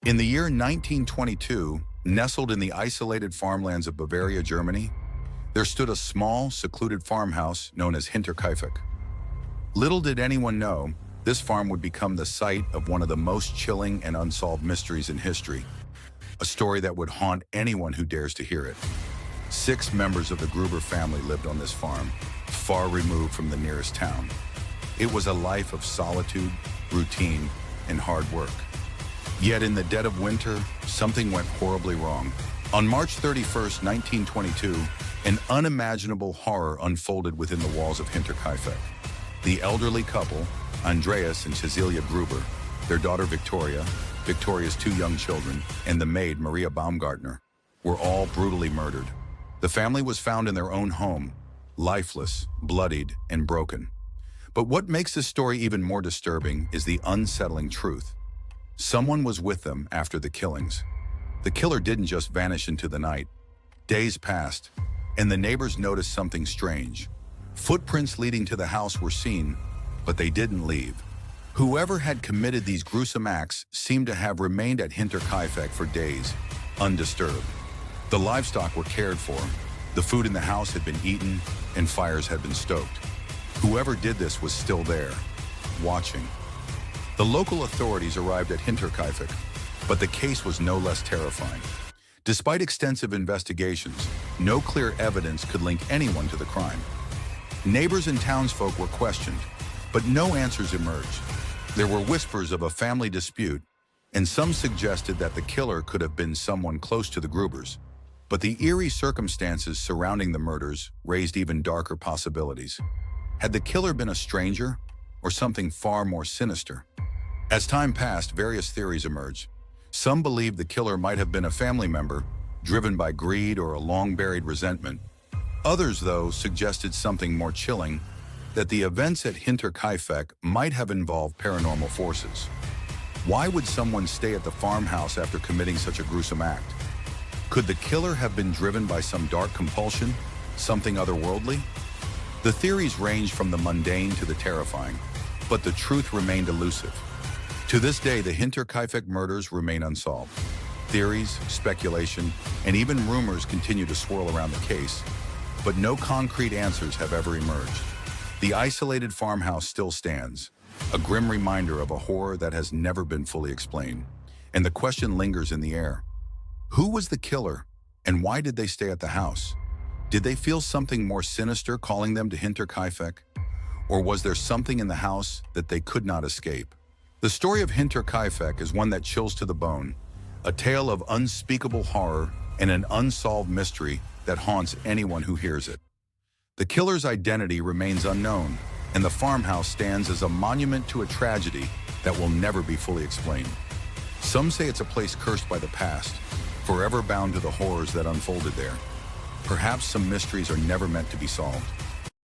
In the year 1922, nestled in the isolated farmlands of Bavaria, Germany, there stood a small, secluded farmhouse known as Hinterkaifeck. Little did anyone know, this farm would become the site of one of the most chilling and unsolved mysteries in history, a story that would haunt anyone who dares to hear it. 6 members of the Gruber family lived on this farm, far removed from the nearest town. It was a life of solitude, routine, and hard work. Yet in the dead of winter, something went horribly wrong. On March 31st, 1922, an unimaginable horror unfolded within the walls of Hinterkaifeck. The elderly couple, Andreas and Cecilia Gruber, their daughter Victoria, Victoria's 2 young children, and the maid Maria Baumgartner, were all brutally murdered. The family was found in their own home, lifeless, bloodied, and broken. But what makes this story even more disturbing is the unsettling truth. Someone was with them after the killings. The killer didn't just vanish into the night. Days passed, and the neighbors noticed something strange. Footprints leading to the house were seen, but they didn't leave. Whoever had committed these gruesome acts seemed to have remained at Hinterkaifeck for days, undisturbed. The livestock were cared for, the food in the house had been eaten, and fires had been stoked. Whoever did this was still there, watching. The local authorities arrived at Hinterkaifeck, but the case was no less terrifying. Despite extensive investigations, no clear evidence could link anyone to the crime. Neighbors and townsfolk were questioned, but no answers emerged. There were whispers of a family dispute, and some suggested that the killer could have been someone close to the Grubers. But the eerie circumstances surrounding the murders raised even darker possibilities. Had the killer been a stranger, or something far more sinister? As time passed, various theories emerged. Some believed the killer might have been a family member, driven by greed or a long-buried resentment. Others, though, suggested something more chilling, that the events at Hinterkaifeck might have involved paranormal forces. Why would someone stay at the farmhouse after committing such a gruesome act? Could the killer have been driven by some dark compulsion, something otherworldly? The theories ranged from the mundane to the terrifying, but the truth remained elusive. To this day, the Hinterkaifeck murders remain unsolved. Theories, speculation, and even rumors continue to swirl around the case, but no concrete answers have ever emerged. The isolated farmhouse still stands, a grim reminder of a horror that has never been fully explained, and the question lingers in the air. Who was the killer, and why did they stay at the house? Did they feel something more sinister calling them to Hinterkaifeck? Or was there something in the house that they could not escape? The story of Hinterkaifeck is one that chills to the bone, a tale of unspeakable horror and an unsolved mystery that haunts anyone who hears it. The killer's identity remains unknown, and the farmhouse stands as a monument to a tragedy that will never be fully explained. Some say it's a place cursed by the past, forever bound to the horrors that unfolded there. Perhaps some mysteries are never meant to be solved.